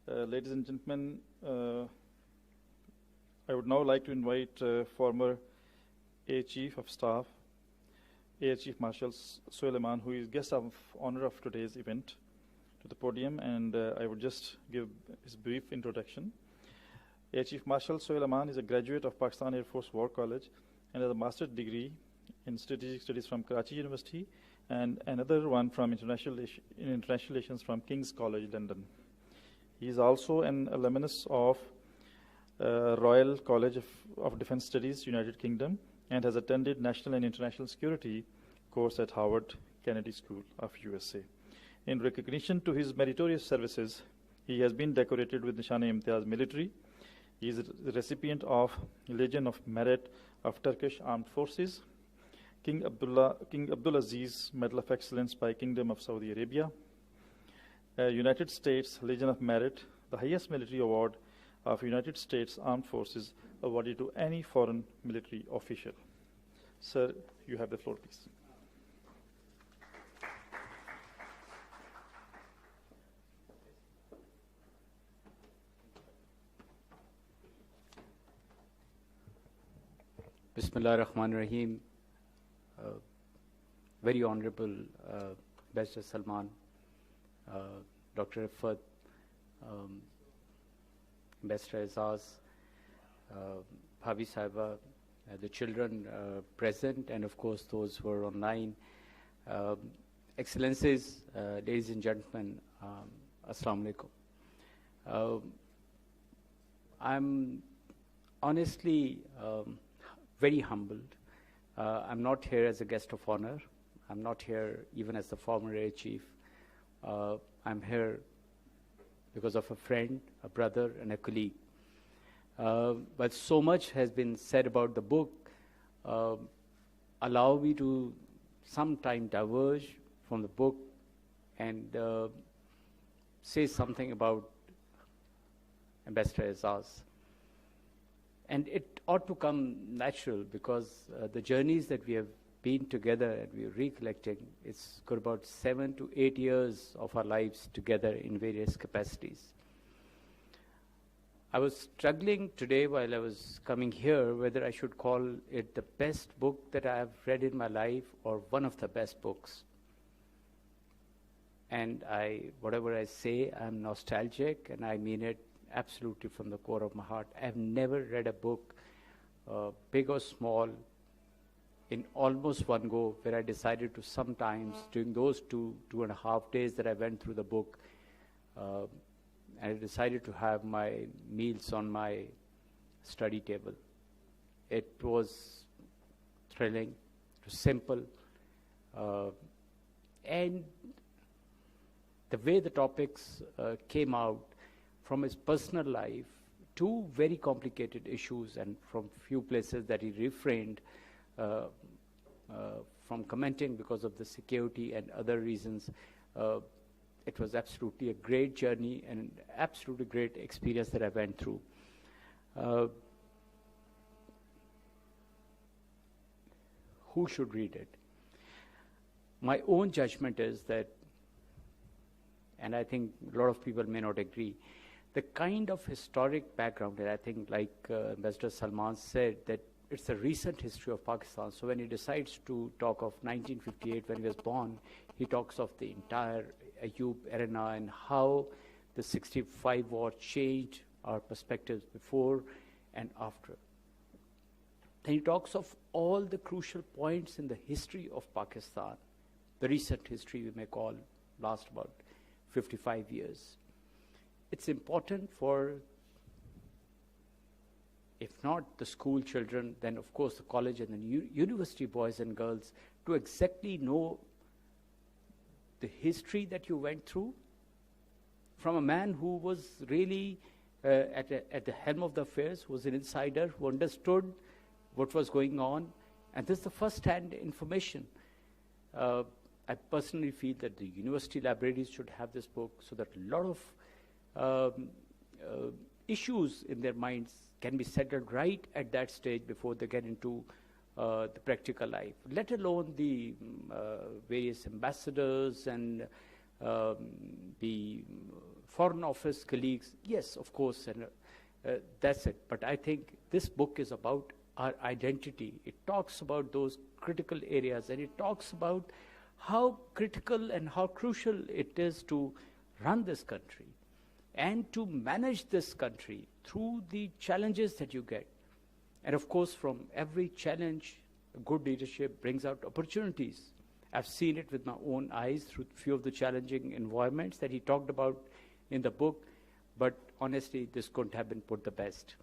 Ladies and gentlemen, I would now like to invite former Air Chief of Staff, Air Chief Marshal Sohail Aman, who is guest of honor of today's event, to the podium, and I would just give his brief introduction. Air Chief Marshal Sohail Aman is a graduate of Pakistan Air Force War College and has a master's degree in strategic studies from Karachi University and another one from international relations from King's College London. He is also an alumnus of Royal College of Defense Studies, United Kingdom, and has attended National and International Security course at Harvard Kennedy School of USA. In recognition to his meritorious services, he has been decorated with Nishan-e-Imtiaz Military. He is the recipient of Legion of Merit of Turkish Armed Forces, King Abdulaziz Medal of Excellence by Kingdom of Saudi Arabia, United States Legion of Merit, the highest military award of United States Armed Forces awarded to any foreign military official. Sir, you have the floor, please. Bismillah ar-Rahman ar-Rahim. Very Honorable Ambassador Salman, Dr. Rifat, Ambassador Aizaz, Bhabi Saiba, the children present, and of course those who are online. Excellencies, ladies and gentlemen, Assalamu alaikum. I'm honestly very humbled. I'm not here as a guest of honor. I'm not here even as the former Air Chief. I'm here because of a friend, a brother, and a colleague. But so much has been said about the book. Allow me to sometime diverge from the book and say something about Ambassador Aizaz. And it ought to come natural because the journeys that we have been together and we're recollecting, it's got about 7 to 8 years of our lives together in various capacities. I was struggling today while I was coming here whether I should call it the best book that I have read in my life or one of the best books. And whatever I say, I'm nostalgic and I mean it absolutely from the core of my heart. I have never read a book, big or small, in almost one go, where I decided to sometimes, during those 2.5 days that I went through the book, I decided to have my meals on my study table. It was thrilling, it was simple, and the way the topics came out from his personal life, two very complicated issues, and from few places that he refrained from commenting because of the security and other reasons. It was absolutely a great journey and absolutely great experience that I went through. Who should read it? My own judgment is that, and I think a lot of people may not agree, the kind of historic background, and I think like Ambassador Salman said, that it's a recent history of Pakistan. So when he decides to talk of 1958, when he was born, he talks of the entire Ayub arena and how the 65 war changed our perspectives before and after. Then he talks of all the crucial points in the history of Pakistan, the recent history we may call last about 55 years. It's important for, if not the school children, then of course the college and the university boys and girls to exactly know the history that you went through from a man who was really at the helm of the affairs, who was an insider, who understood what was going on. And this is the first-hand information. I personally feel that the university libraries should have this book so that a lot of issues in their minds can be settled right at that stage before they get into the practical life, let alone the various ambassadors and the Foreign Office colleagues, yes, of course, and that's it. But I think this book is about our identity. It talks about those critical areas, and it talks about how critical and how crucial it is to run this country and to manage this country through the challenges that you get. And of course, from every challenge, good leadership brings out opportunities. I've seen it with my own eyes through a few of the challenging environments that he talked about in the book, but honestly, this couldn't have been put the best.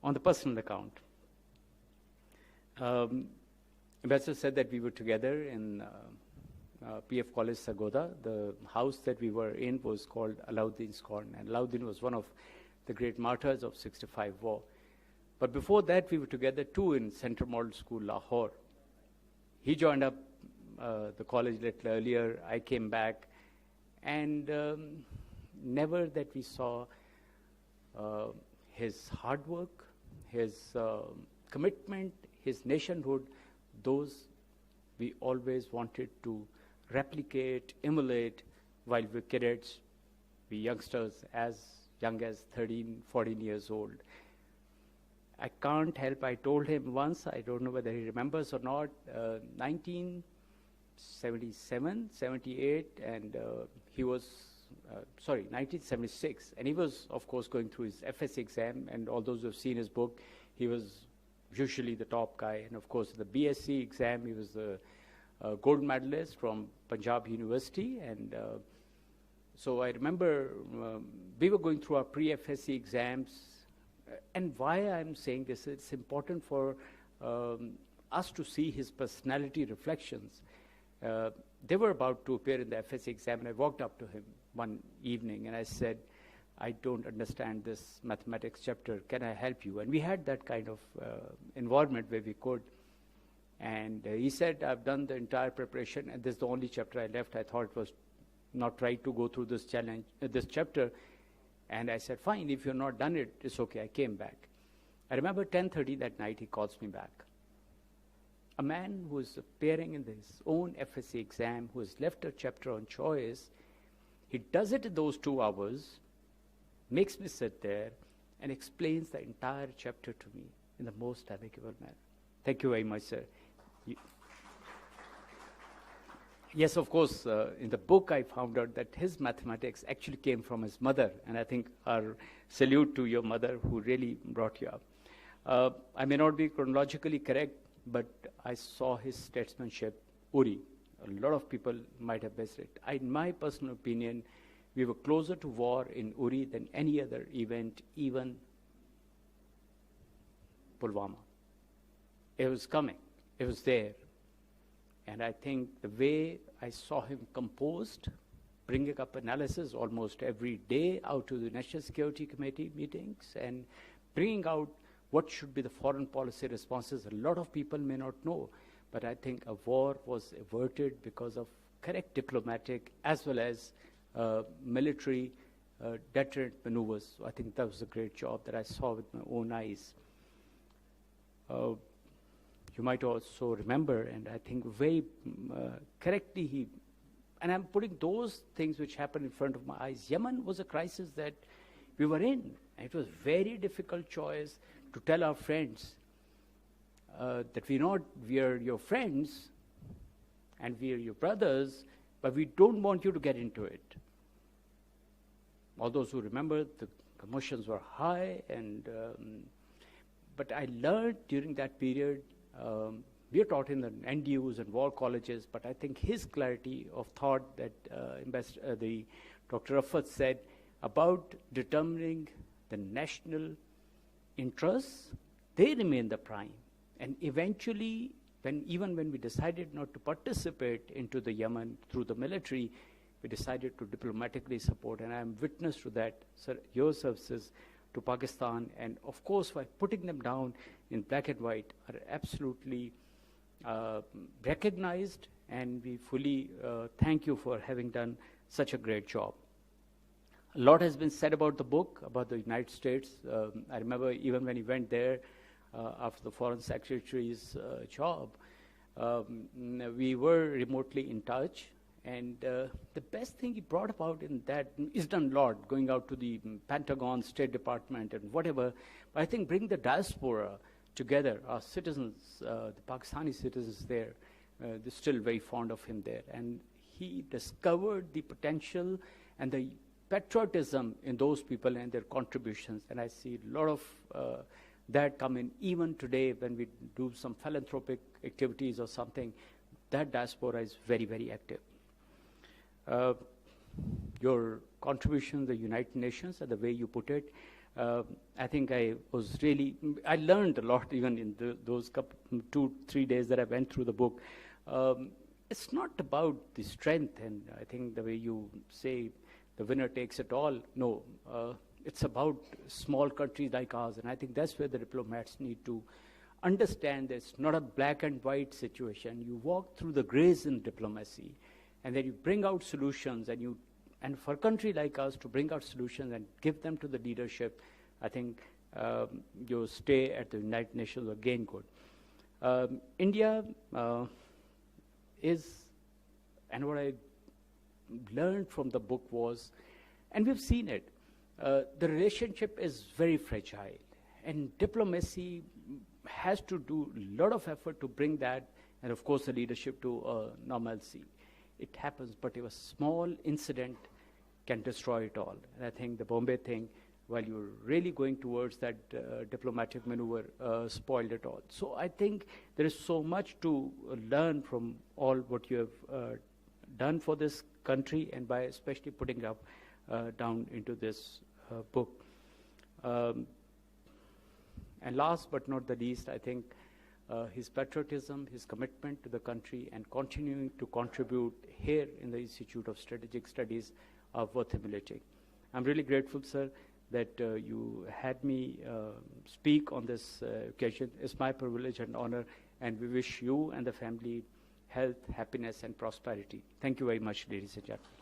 On the personal account, Ambassador said that we were together in PF College, Sargodha. The house that we were in was called Alauddin's Corner, and Alauddin was one of the great martyrs of 65 war. But before that, we were together too in Central Model School, Lahore. He joined up the college a little earlier. I came back, and never that we saw his hard work, his commitment, his nationhood, those we always wanted to replicate, emulate while we were cadets, we youngsters as young as 13, 14 years old. I can't help, I told him once, I don't know whether he remembers or not, 1977, 78, and he was, 1976, and he was, of course, going through his FS exam, and all those who have seen his book, he was usually the top guy, and of course, the BSc exam, he was the gold medalist from Punjab University, and so I remember we were going through our pre-FSC exams. And why I'm saying this, it's important for us to see his personality reflections. They were about to appear in the FSC exam, and I walked up to him one evening, and I said, I don't understand this mathematics chapter. Can I help you? And we had that kind of environment where we could. And he said, I've done the entire preparation, and this is the only chapter I left. I thought it was not right to go through this challenge, this chapter. And I said, fine, if you've not done it, it's okay. I came back. I remember 10:30 that night, he calls me back. A man who is appearing in his own FSC exam, who has left a chapter on choice, he does it in those 2 hours, makes me sit there, and explains the entire chapter to me in the most amicable manner. Thank you very much, sir. Yes, of course, in the book I found out that his mathematics actually came from his mother, and I think our salute to your mother who really brought you up. I may not be chronologically correct, but I saw his statesmanship, Uri. A lot of people might have missed it. In my personal opinion, we were closer to war in Uri than any other event, even Pulwama. It was coming. It was there. And I think the way I saw him composed, bringing up analysis almost every day out to the National Security Committee meetings and bringing out what should be the foreign policy responses, a lot of people may not know. But I think a war was averted because of correct diplomatic as well as military deterrent maneuvers. So I think that was a great job that I saw with my own eyes. You might also remember, and I think very correctly, and I'm putting those things which happened in front of my eyes. Yemen was a crisis that we were in. And it was a very difficult choice to tell our friends that we are your friends and we are your brothers, but we don't want you to get into it. All those who remember, the emotions were high, and but I learned during that period. We are taught in the NDUs and war colleges, but I think his clarity of thought that the Dr. Raffat said about determining the national interests, they remain the prime. And eventually, even when we decided not to participate into the Yemen through the military, we decided to diplomatically support, and I am witness to that, sir, your services to Pakistan, and of course, by putting them down in black and white, are absolutely recognized, and we fully thank you for having done such a great job. A lot has been said about the book, about the United States. I remember even when he went there after the Foreign Secretary's job, we were remotely in touch, And the best thing he brought about in that is done a lot, going out to the Pentagon, State Department, and whatever. But I think bring the diaspora together, our citizens, the Pakistani citizens there, they're still very fond of him there. And he discovered the potential and the patriotism in those people and their contributions. And I see a lot of that come in even today when we do some philanthropic activities or something. That diaspora is very, very active. Your contribution to the United Nations and the way you put it, I think I learned a lot even in those 2-3 days that I went through the book. It's not about the strength, and I think the way you say the winner takes it all. No, it's about small countries like ours, and I think that's where the diplomats need to understand that it's not a black and white situation. You walk through the grays in diplomacy, and then you bring out solutions, and for a country like us to bring out solutions and give them to the leadership, I think your stay at the United Nations will gain good. India is, and what I learned from the book was, and we've seen it, the relationship is very fragile, and diplomacy has to do a lot of effort to bring that, and of course the leadership to normalcy. It happens, but if a small incident can destroy it all. And I think the Bombay thing, while you're really going towards that diplomatic maneuver, spoiled it all. So I think there is so much to learn from all what you have done for this country, and by especially putting it up down into this book. And last but not the least, I think his patriotism, his commitment to the country, and continuing to contribute here in the Institute of Strategic Studies are worth emulating. I'm really grateful, sir, that you had me speak on this occasion. It's my privilege and honor, and we wish you and the family health, happiness, and prosperity. Thank you very much, ladies and gentlemen.